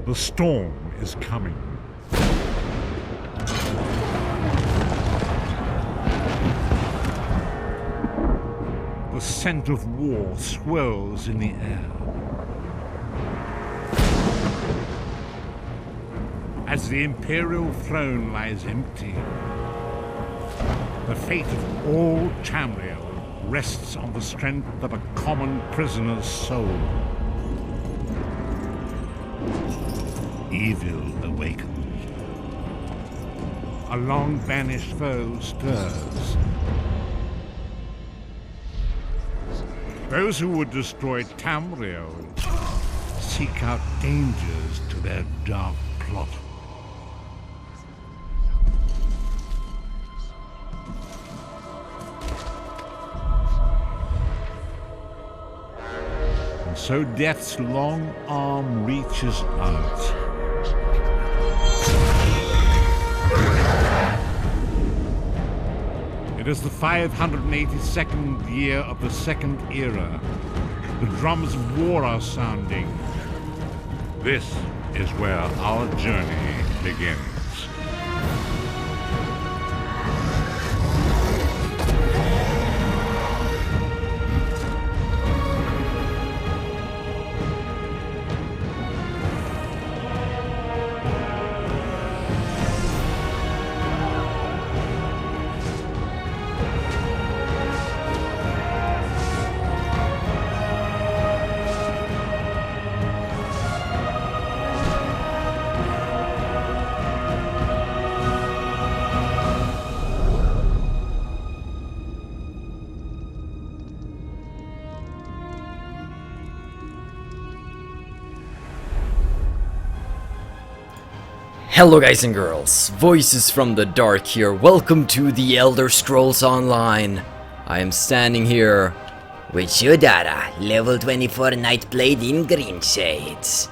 The storm is coming. The scent of war swirls in the air. As the imperial throne lies empty, the fate of all Tamriel rests on the strength of a common prisoner's soul. Evil awakens. A long-banished foe stirs. Those who would destroy Tamriel seek out dangers to their dark plot. And so death's long arm reaches out. It is the 582nd year of the Second Era. The drums of war are sounding. This is where our journey begins. Hello guys and girls, Voices from the Dark here. Welcome to the Elder Scrolls Online. I am standing here with Yodara, level 24 Nightblade in Green Shades.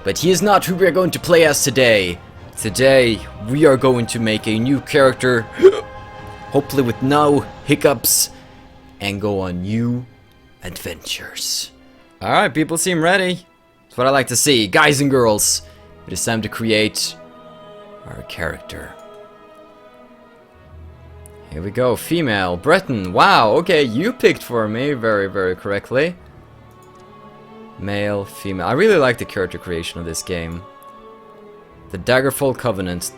But he is not who we are going to play as today. Today, we are going to make a new character, hopefully with no hiccups, and go on new adventures. Alright, people seem ready. That's what I like to see. Guys and girls, it is time to create our character. Here we go, female, Breton. Wow, okay, you picked for me very, very correctly. Male, female. I really like the character creation of this game. The Daggerfall Covenant,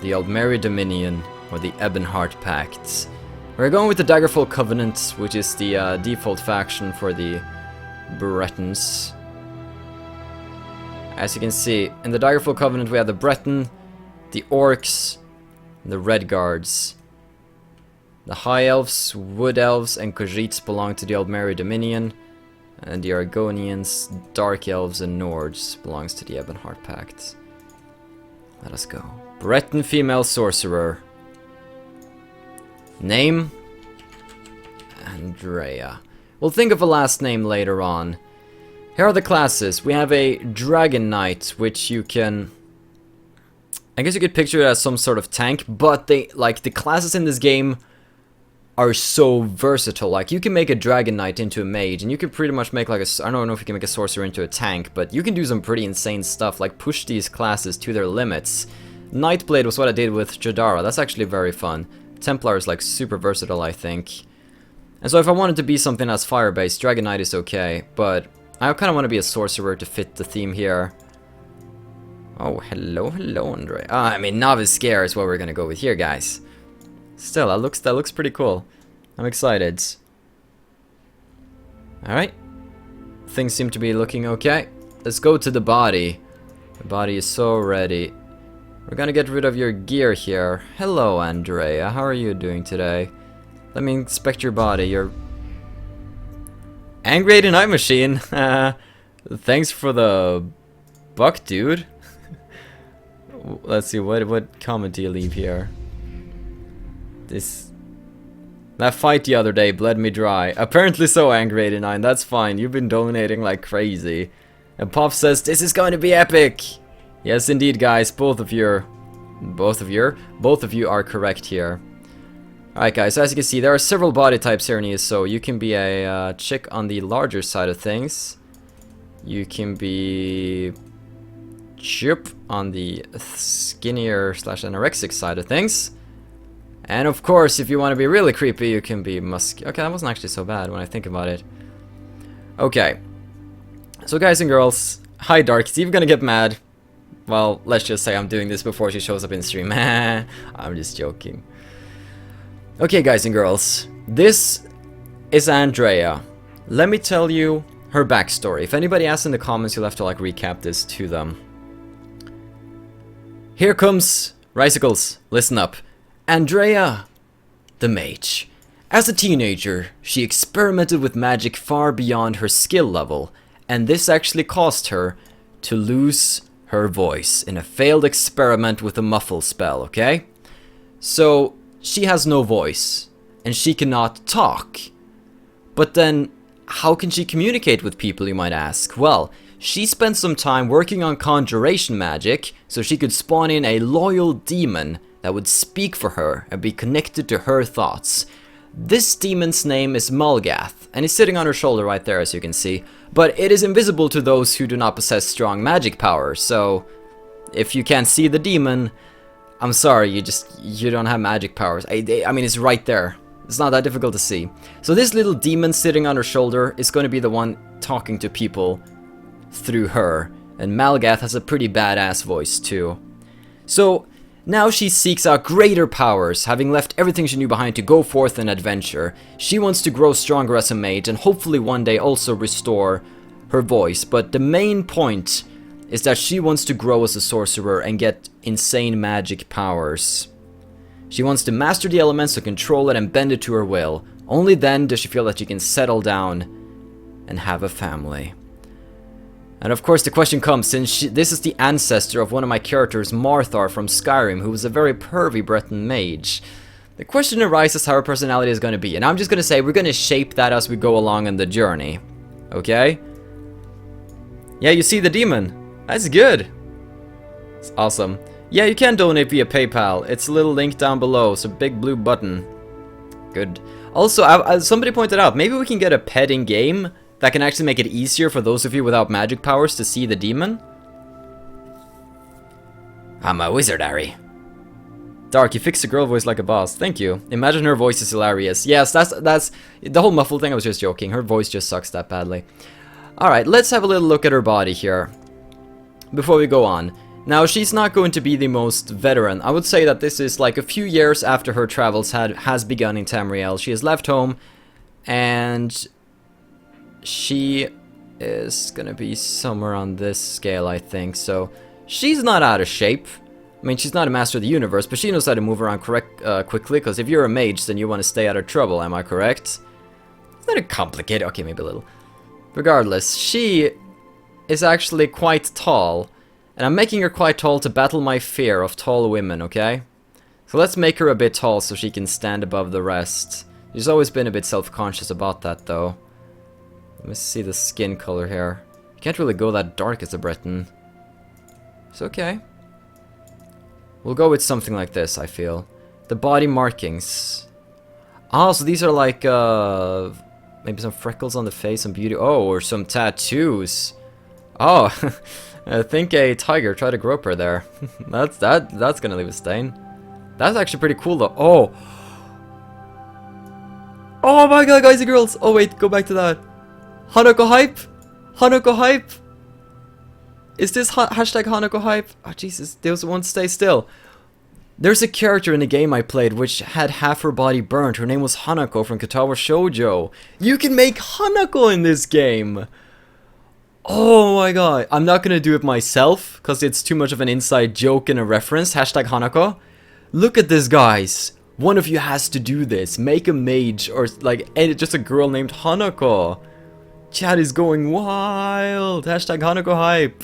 the Aldmeri Dominion, or the Ebonheart Pacts. We're going with the Daggerfall Covenant, which is the default faction for the Bretons. As you can see, in the Daggerfall Covenant we have the Breton, the Orcs, and the Red Guards. The High Elves, Wood Elves, and Khajiits belong to the Aldmeri Dominion, and the Argonians, Dark Elves, and Nords belongs to the Ebonheart Pact. Let us go. Breton female sorcerer. Name? Andrea. We'll think of a last name later on. Here are the classes. We have a Dragon Knight, which you can... I guess you could picture it as some sort of tank, but the classes in this game are so versatile. Like, you can make a Dragon Knight into a mage, and you can pretty much make like a... I don't know if you can make a sorcerer into a tank, but you can do some pretty insane stuff, like push these classes to their limits. Nightblade was what I did with Jodara. That's actually very fun. Templar is like super versatile, I think. And so if I wanted to be something that's fire-based, Dragon Knight is okay, but I kind of want to be a sorcerer to fit the theme here. Oh, hello, Andrea. I mean, Novice Scare is what we're gonna go with here, guys. Still, that looks pretty cool. I'm excited. Alright. Things seem to be looking okay. Let's go to the body. The body is so ready. We're gonna get rid of your gear here. Hello, Andrea. How are you doing today? Let me inspect your body. You're... Angry Night Machine. Thanks for the buck, dude. Let's see, what comment do you leave here? That fight the other day bled me dry. Apparently so, Angry 89. That's fine. You've been donating like crazy. And Pop says this is going to be epic. Yes, indeed, guys. Both of you are correct here. Alright guys, so as you can see, there are several body types here in ESO. You can be a chick on the larger side of things. You can be Chip on the skinnier slash anorexic side of things. And of course, if you want to be really creepy, you can be musky. Okay, that wasn't actually so bad when I think about it. Okay. So guys and girls, hi Dark, is Eve gonna get mad? Well, let's just say I'm doing this before she shows up in stream. I'm just joking. Okay guys and girls, this is Andrea. Let me tell you her backstory. If anybody asks in the comments, you'll have to like recap this to them. Here comes Ricicles. Listen up. Andrea, the mage. As a teenager, she experimented with magic far beyond her skill level, and this actually caused her to lose her voice in a failed experiment with a muffle spell, okay? So, she has no voice, and she cannot talk. But then, how can she communicate with people, you might ask? Well, she spent some time working on conjuration magic, so she could spawn in a loyal demon that would speak for her and be connected to her thoughts. This demon's name is Malgath, and he's sitting on her shoulder right there, as you can see. But it is invisible to those who do not possess strong magic power, so if you can't see the demon, I'm sorry, you don't have magic powers. I mean, it's right there. It's not that difficult to see. So this little demon sitting on her shoulder is going to be the one talking to people through her. And Malgath has a pretty badass voice too. So now she seeks out greater powers, having left everything she knew behind to go forth and adventure. She wants to grow stronger as a mage and hopefully one day also restore her voice. But the main point is that she wants to grow as a sorcerer and get insane magic powers. She wants to master the elements, to control it and bend it to her will. Only then does she feel that she can settle down and have a family. And of course the question comes, since this is the ancestor of one of my characters, Marthar from Skyrim, who was a very pervy Breton mage. The question arises how her personality is going to be, and I'm just going to say we're going to shape that as we go along on the journey. Okay? Yeah, you see the demon. That's good. It's awesome. Yeah, you can donate via PayPal. It's a little link down below, it's a big blue button. Good. Also, somebody pointed out, maybe we can get a pet in game that can actually make it easier for those of you without magic powers to see the demon. I'm a wizard, Harry. Dark, you fixed the girl voice like a boss. Thank you. Imagine her voice is hilarious. Yes, that's the whole muffled thing. I was just joking. Her voice just sucks that badly. Alright, let's have a little look at her body here before we go on. Now, she's not going to be the most veteran. I would say that this is like a few years after her travels has begun in Tamriel. She has left home, and she is gonna be somewhere on this scale, I think. So she's not out of shape. I mean, she's not a master of the universe, but she knows how to move around quickly, because if you're a mage, then you want to stay out of trouble, am I correct? It's not complicated. Okay, maybe a little. Regardless, she is actually quite tall, and I'm making her quite tall to battle my fear of tall women, okay? So let's make her a bit tall so she can stand above the rest. She's always been a bit self-conscious about that, though. Let me see the skin color here. You can't really go that dark as a Breton. It's okay. We'll go with something like this, I feel. The body markings. Ah, so these are like, maybe some freckles on the face, some beauty. Oh, or some tattoos. Oh, I think a tiger tried to grope her there. That's gonna leave a stain. That's actually pretty cool, though. Oh! Oh my god, guys and girls! Oh wait, go back to that. Hanako hype? Hanako hype? Is this hashtag Hanako hype? Oh Jesus, those won't stay still. There's a character in the game I played which had half her body burned. Her name was Hanako from Katawa Shoujo. You can make Hanako in this game! Oh my god. I'm not gonna do it myself, because it's too much of an inside joke and a reference. Hashtag Hanako. Look at this, guys. One of you has to do this. Make a mage, or like just a girl named Hanako. Chat is going wild. Hashtag Hanako hype.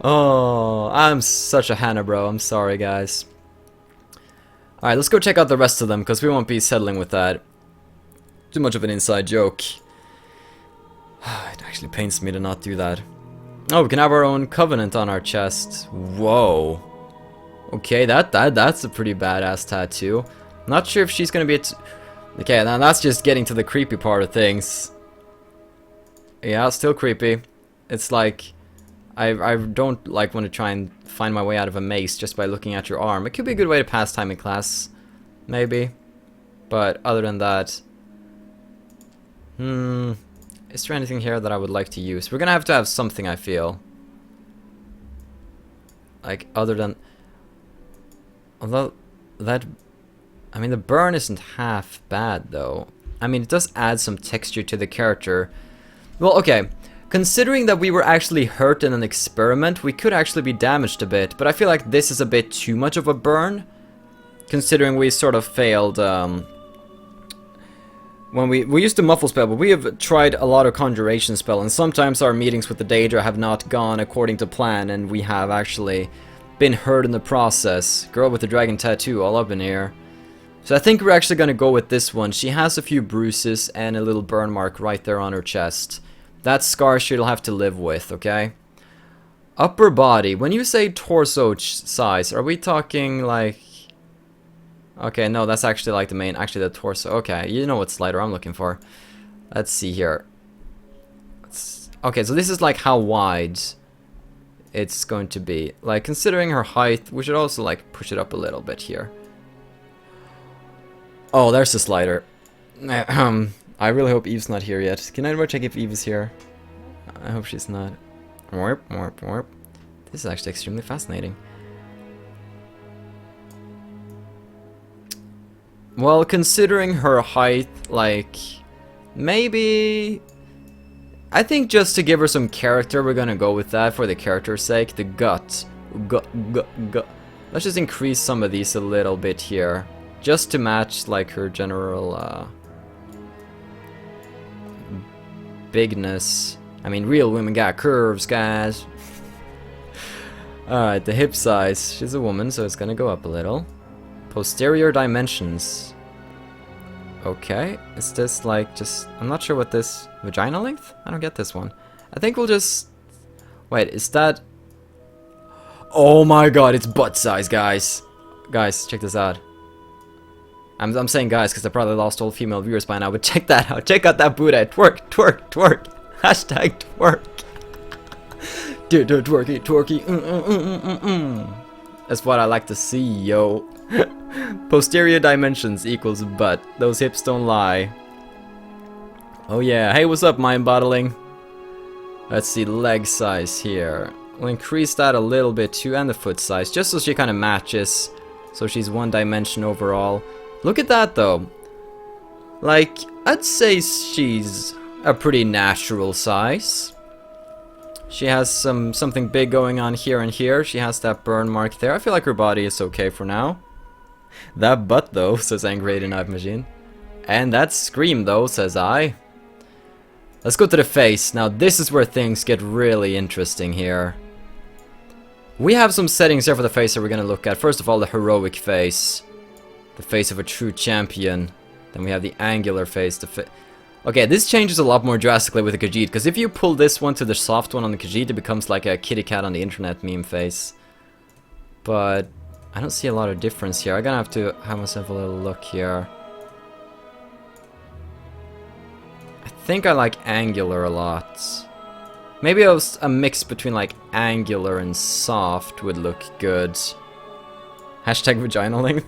Oh, I'm such a Hana bro. I'm sorry, guys. Alright, let's go check out the rest of them, because we won't be settling with that. Too much of an inside joke. It actually pains me to not do that. Oh, we can have our own covenant on our chest. Whoa. Okay, that's a pretty badass tattoo. Not sure if she's gonna be okay, now that's just getting to the creepy part of things. Yeah, still creepy. It's like I don't like want to try and find my way out of a maze just by looking at your arm. It could be a good way to pass time in class, maybe. But other than that, is there anything here that I would like to use? We're gonna have to have something, I feel. Like, other than... Although, that... I mean, the burn isn't half bad, though. I mean, it does add some texture to the character. Well, okay. Considering that we were actually hurt in an experiment, we could actually be damaged a bit. But I feel like this is a bit too much of a burn. Considering we sort of failed, when we used the muffle spell, but we have tried a lot of conjuration spell, and sometimes our meetings with the Daedra have not gone according to plan, and we have actually been hurt in the process. Girl with the dragon tattoo all up in here. So I think we're actually gonna go with this one. She has a few bruises and a little burn mark right there on her chest. That scar she'll have to live with, okay? Upper body. When you say torso size, are we talking like... Okay, no, that's actually like the main, actually the torso. Okay, you know what slider I'm looking for. Let's see here. Okay, so this is like how wide it's going to be. Like, considering her height, we should also like push it up a little bit here. Oh, there's the slider. I really hope Eve's not here yet. Can anyone check if Eve is here? I hope she's not. Warp, warp, warp. This is actually extremely fascinating. Well, considering her height, like, maybe... I think just to give her some character, we're gonna go with that for the character's sake. The gut. Gut. Let's just increase some of these a little bit here. Just to match, like, her general, bigness. I mean, real women got curves, guys. Alright, the hip size. She's a woman, so it's gonna go up a little. Posterior dimensions. Okay, is this like just... I'm not sure what this... Vagina length? I don't get this one. I think we'll just... Wait, is that... Oh my god, it's butt size, guys. Guys, check this out. I'm saying guys because I probably lost all female viewers by now, but check that out. Check out that booty. Twerk, twerk, twerk. Hashtag twerk. Dude, twerky, twerky. That's what I like to see, yo. Posterior dimensions equals butt. Those hips don't lie. Oh yeah. Hey, what's up, mind bottling? Let's see, leg size here. We'll increase that a little bit too, and the foot size, just so she kind of matches. So she's one dimension overall. Look at that though. Like, I'd say she's a pretty natural size. She has something big going on here and here. She has that burn mark there. I feel like her body is okay for now. That butt though, says Angry Knife Machine. And that scream though, says I. Let's go to the face. Now this is where things get really interesting here. We have some settings here for the face that we're gonna look at. First of all, the heroic face. The face of a true champion. Then we have the angular face. Okay, this changes a lot more drastically with the Khajiit, because if you pull this one to the soft one on the Khajiit, it becomes like a kitty cat on the internet meme face. But I don't see a lot of difference here. I'm gonna have to have myself a little look here. I think I like angular a lot. Maybe a mix between like angular and soft would look good. Hashtag vagina length.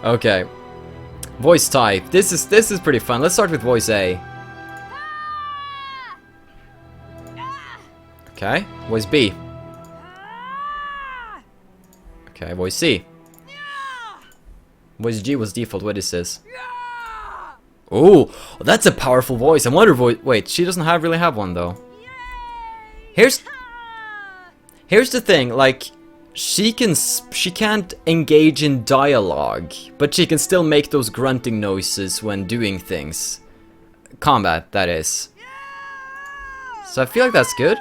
Okay. Voice type. This is pretty fun. Let's start with voice A. Okay. Voice B. Okay. Voice C. Voice G was default. What is this? Oh, that's a powerful voice. I wonder. Wait, she doesn't really have one though. Here's the thing. Like, she can't engage in dialogue, but she can still make those grunting noises when doing things. Combat, that is. So I feel like that's good.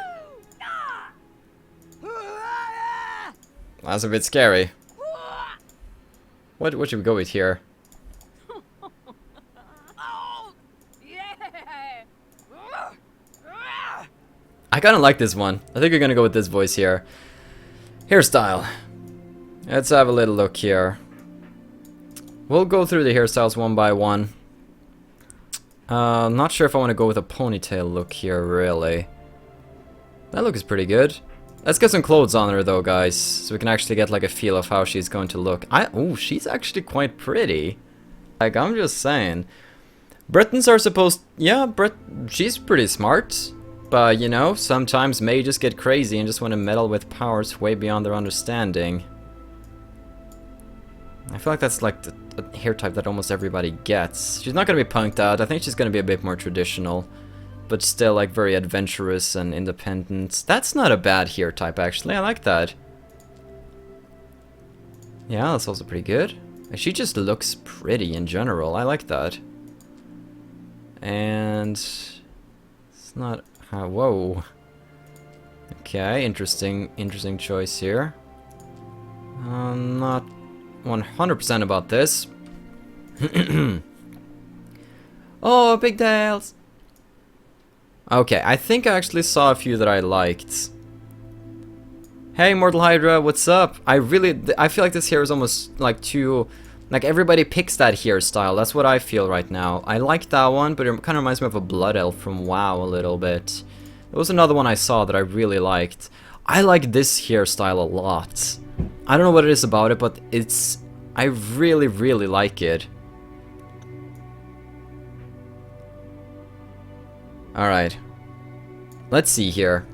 That's a bit scary. What should we go with here? I kind of like this one. I think we're gonna go with this voice here. Hairstyle. Let's have a little look here. We'll go through the hairstyles one by one. Not sure if I want to go with a ponytail look here, really. That look is pretty good. Let's get some clothes on her, though, guys, so we can actually get, like, a feel of how she's going to look. Oh, she's actually quite pretty. Like, I'm just saying. Bretons are supposed... Yeah, she's pretty smart. But, you know, sometimes mages get crazy and just want to meddle with powers way beyond their understanding. I feel like that's, like, the hair type that almost everybody gets. She's not going to be punked out. I think she's going to be a bit more traditional. But still, like, very adventurous and independent. That's not a bad hair type, actually. I like that. Yeah, that's also pretty good. She just looks pretty in general. I like that. And... it's not... whoa. Okay, interesting choice here. I'm not 100% about this. Oh, pigtails! Okay, I think I actually saw a few that I liked. Hey, Mortal Hydra, what's up? I feel like this hair is almost like too... like everybody picks that hairstyle. That's what I feel right now. I like that one, but it kind of reminds me of a Blood Elf from WoW a little bit. There was another one I saw that I really liked. I like this hairstyle a lot. I don't know what it is about it, but it's... I really, really like it. Alright. Let's see here.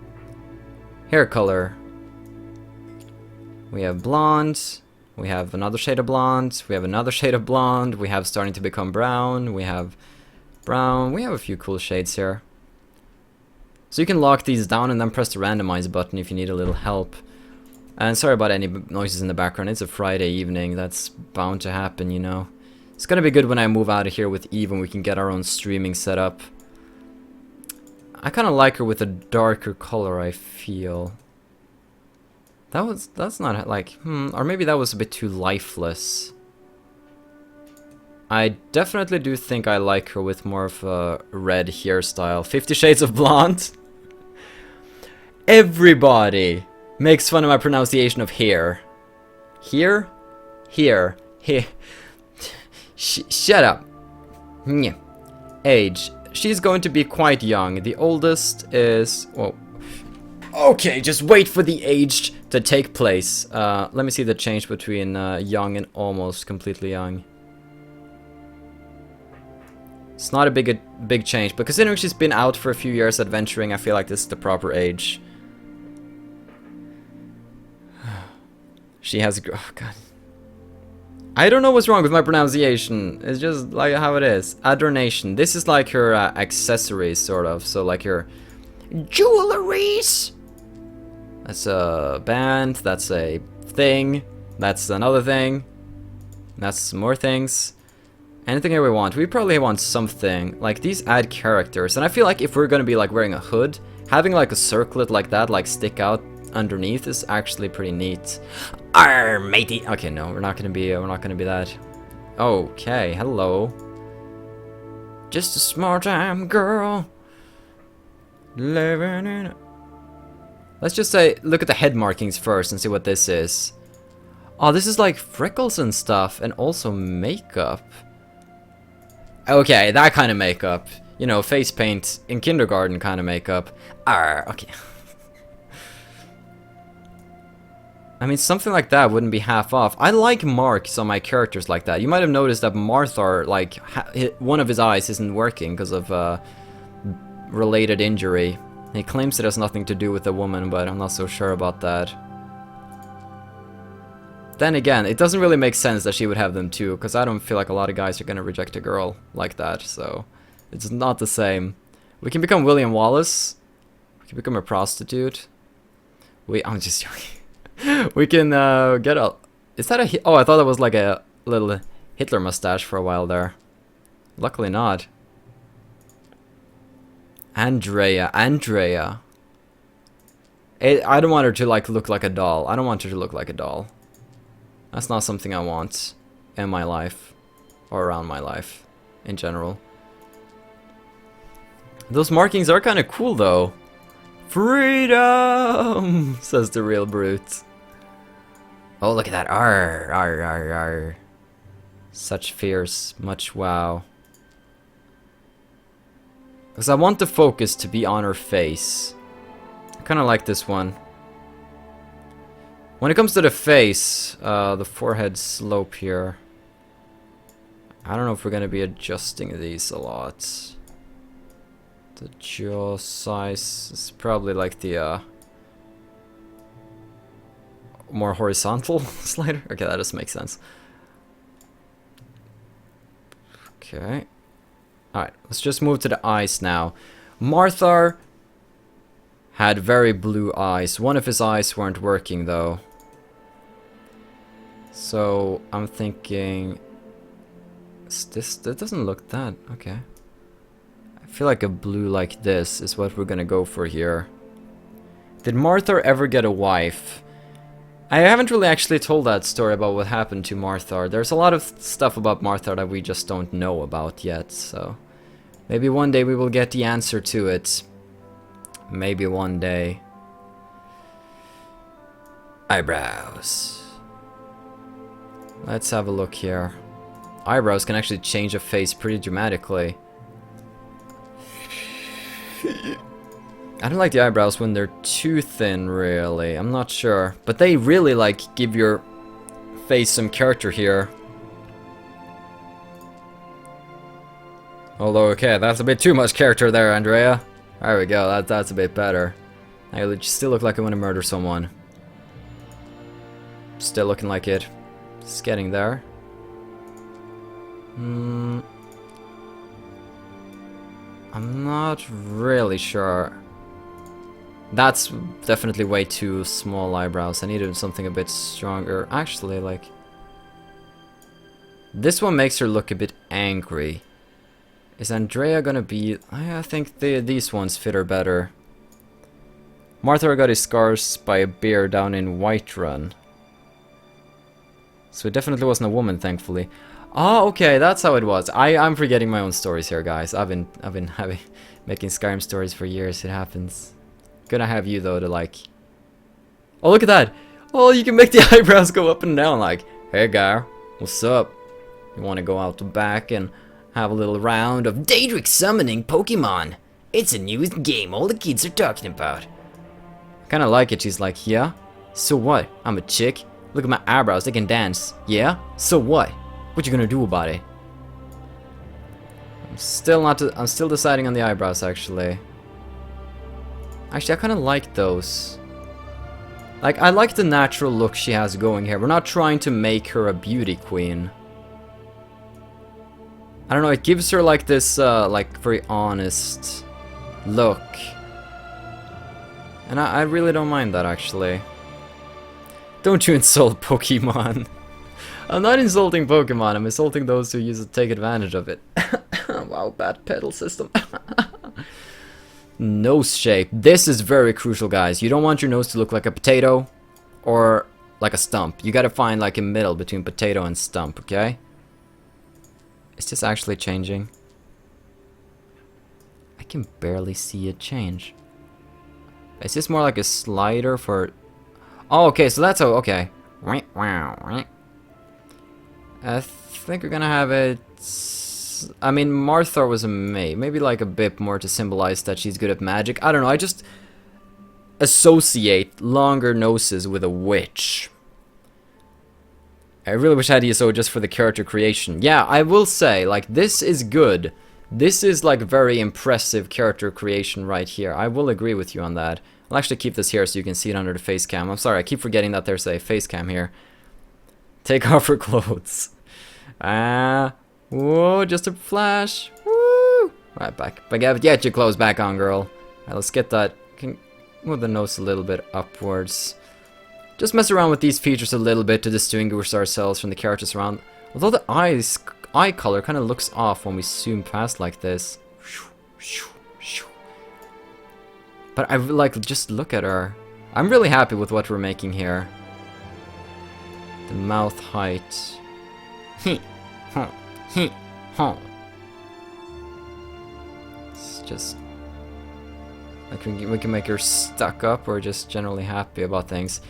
Hair color. We have blonde. We have another shade of blonde. We have another shade of blonde. We have starting to become brown. We have brown. We have a few cool shades here. So you can lock these down and then press the randomize button if you need a little help. And sorry about any noises in the background. It's a Friday evening. That's bound to happen, you know. It's gonna be good when I move out of here with Eve and we can get our own streaming set up. I kind of like her with a darker color, I feel. That's not like, or maybe that was a bit too lifeless. I definitely do think I like her with more of a red hairstyle. 50 Shades of Blonde. Everybody makes fun of my pronunciation of hair. Here? Here. Here. Shut up. Age. She's going to be quite young. The oldest is... well, okay, just wait for the age to take place. Let me see the change between young and almost completely young. It's not a big change, but considering she's been out for a few years adventuring, I feel like this is the proper age. She has... oh, God. I don't know what's wrong with my pronunciation. It's just like how it is. Adornation. This is like her accessories, sort of. So like her jewelries. That's a band. That's a thing. That's another thing. That's some more things. Anything that we want. We probably want something. Like these add characters. And I feel like if we're gonna be like wearing a hood, having like a circlet like that, like stick out underneath is actually pretty neat. Arr, matey. Okay, no, we're not gonna be that. Okay, hello. Just a small time girl living in a... Let's just say, look at the head markings first and see what this is. Oh, this is like freckles and stuff, and also makeup. Okay, that kind of makeup. You know, face paint in kindergarten kind of makeup. Arr, okay. I mean, something like that wouldn't be half off. I like marks on my characters like that. You might have noticed that Marthar, like, one of his eyes isn't working because of related injury. He claims it has nothing to do with the woman, but I'm not so sure about that. Then again, it doesn't really make sense that she would have them too, because I don't feel like a lot of guys are going to reject a girl like that, so it's not the same. We can become William Wallace. We can become a prostitute. I'm just joking. We can get a... is that a... oh, I thought that was like a little Hitler mustache for a while there. Luckily not. Andrea. I don't want her to like look like a doll. I don't want her to look like a doll. That's not something I want in my life. Or around my life. In general. Those markings are kind of cool though. Freedom! Says the real brute. Oh, look at that. Arr, arr, arr, arr. Such fierce, much wow. Because I want the focus to be on her face. I kind of like this one. When it comes to the face, the forehead slope here, I don't know if we're going to be adjusting these a lot. The jaw size is probably like the more horizontal slider. Okay, that doesn't make sense. Okay. Alright, let's just move to the eyes now. Marthar had very blue eyes. One of his eyes weren't working though. So I'm thinking, that doesn't look that okay. I feel like a blue like this is what we're gonna go for here. Did Marthar ever get a wife? I haven't really actually told that story about what happened to Marthar. There's a lot of stuff about Marthar that we just don't know about yet, so maybe one day we will get the answer to it. Maybe one day. Eyebrows. Let's have a look here. Eyebrows can actually change a face pretty dramatically. I don't like the eyebrows when they're too thin, really. I'm not sure. But they really, like, give your face some character here. Although, okay, that's a bit too much character there, Andrea. There we go, that's a bit better. I still look like I want to murder someone. Still looking like it. It's getting there. I'm not really sure. That's definitely way too small eyebrows. I needed something a bit stronger. Actually, like, this one makes her look a bit angry. Is Andrea gonna be... I think these ones fit her better. Marthar got his scars by a bear down in Whiterun. So it definitely wasn't a woman, thankfully. Oh, okay, that's how it was. I'm forgetting my own stories here, guys. I've been making Skyrim stories for years. It happens. Gonna have you though to like. Oh, look at that! Oh, you can make the eyebrows go up and down. Like, hey, guy, what's up? You want to go out the back and have a little round of Daedric summoning Pokemon? It's a new game all the kids are talking about. I kind of like it. She's like, yeah. So what? I'm a chick. Look at my eyebrows. They can dance. Yeah. So what? What you gonna do about it? I'm still deciding on the eyebrows, actually. Actually, I kind of like those. Like, I like the natural look she has going here. We're not trying to make her a beauty queen. I don't know, it gives her like this, like, very honest look. And I really don't mind that, actually. Don't you insult Pokemon. I'm not insulting Pokemon, I'm insulting those who use it to take advantage of it. Wow, bad pedal system. Nose shape. This is very crucial, guys. You don't want your nose to look like a potato or like a stump. You gotta find like a middle between potato and stump, okay? Is this actually changing? I can barely see it change. Is this more like a slider for... Oh, okay, so that's how... Okay. I think we're gonna have it... I mean, Marthar was a maid. Maybe like a bit more to symbolize that she's good at magic. I don't know, I just associate longer noses with a witch. I really wish I had ESO just for the character creation. Yeah, I will say, like, this is good. This is, like, very impressive character creation right here. I will agree with you on that. I'll actually keep this here so you can see it under the face cam. I'm sorry, I keep forgetting that there's a face cam here. Take off her clothes. Whoa, just a flash. Woo! Right, back. But get your clothes back on, girl. Alright, let's get that. Can move the nose a little bit upwards. Just mess around with these features a little bit to distinguish ourselves from the characters around. Although the eye color kind of looks off when we zoom past like this. But I like, just look at her. I'm really happy with what we're making here. The mouth height. It's just like we can make her stuck up or just generally happy about things.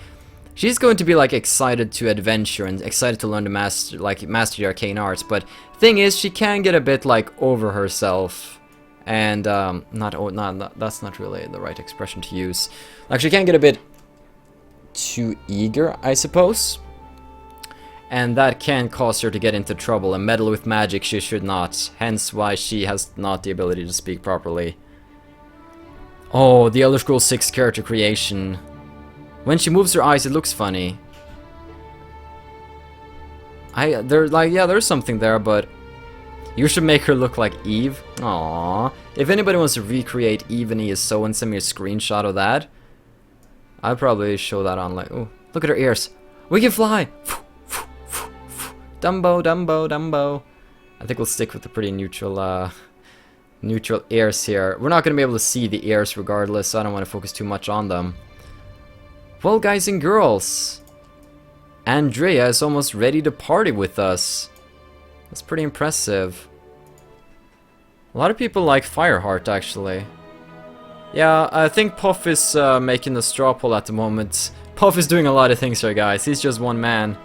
She's going to be like excited to adventure and excited to learn to master the arcane arts, but thing is she can get a bit like over herself And that's not really the right expression to use. Actually, can get a bit too eager, I suppose. And that can cause her to get into trouble and meddle with magic she should not. Hence why she has not the ability to speak properly. Oh, the Elder Scrolls 6 character creation. When she moves her eyes, it looks funny. There's something there, but you should make her look like Eve. Aww. If anybody wants to recreate Eve in ESO and send me a screenshot of that, I'll probably show that on like, oh, look at her ears. We can fly! Dumbo, Dumbo, Dumbo. I think we'll stick with the pretty neutral ears here. We're not going to be able to see the ears regardless, so I don't want to focus too much on them. Well, guys and girls, Andrea is almost ready to party with us. That's pretty impressive. A lot of people like Fireheart, actually. Yeah, I think Puff is making the straw poll at the moment. Puff is doing a lot of things here, guys. He's just one man.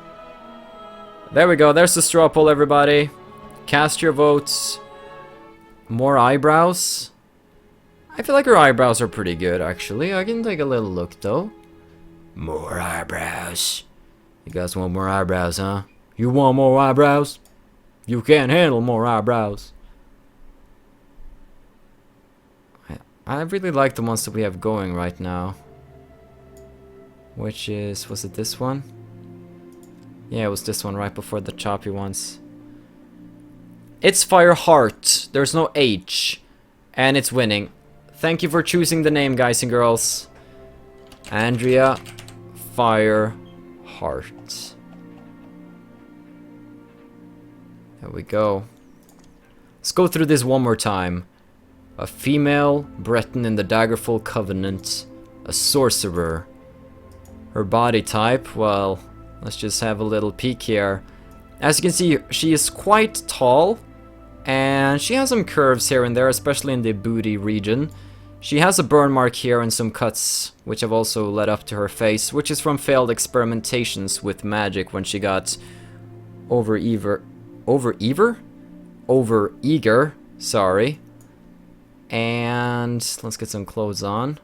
There we go. There's the straw poll, everybody. Cast your votes. More eyebrows. I feel like her eyebrows are pretty good, actually. I can take a little look, though. More eyebrows. You guys want more eyebrows, huh? You want more eyebrows? You can't handle more eyebrows. I really like the ones that we have going right now. Which is... was it this one? Yeah, it was this one right before the choppy ones. It's Fireheart. There's no H. And it's winning. Thank you for choosing the name, guys and girls. Andrea Fireheart. There we go. Let's go through this one more time. A female Breton in the Daggerful Covenant. A sorcerer. Her body type, well, let's just have a little peek here. As you can see, she is quite tall. And she has some curves here and there, especially in the booty region. She has a burn mark here and some cuts, which have also led up to her face, which is from failed experimentations with magic when she got over-eager, sorry. And let's get some clothes on.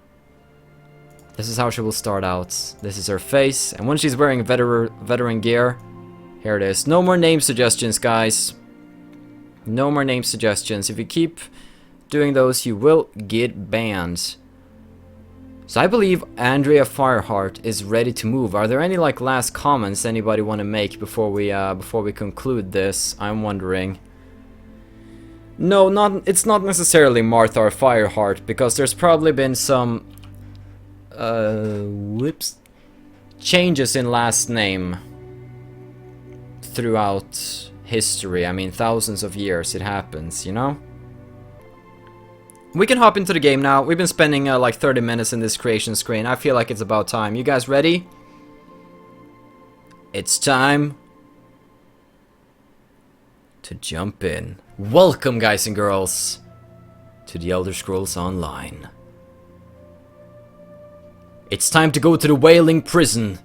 This is how she will start out. This is her face, and when she's wearing veteran gear, here it is. No more name suggestions, guys. No more name suggestions. If you keep doing those, you will get banned. So I believe Andrea Fireheart is ready to move. Are there any like last comments anybody want to make before we conclude this? I'm wondering. No, it's not necessarily Martha or Fireheart, because there's probably been some changes in last name throughout history. I mean, thousands of years it happens, you know? We can hop into the game now. We've been spending like 30 minutes in this creation screen. I feel like it's about time. You guys ready? It's time to jump in. Welcome, guys and girls, to the Elder Scrolls Online. It's time to go to the Wailing Prison.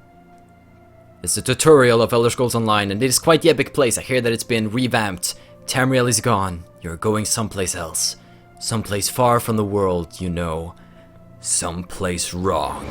It's a tutorial of Elder Scrolls Online, and it is quite the epic place. I hear that it's been revamped. Tamriel is gone. You're going someplace else. Someplace far from the world, you know. Someplace wrong.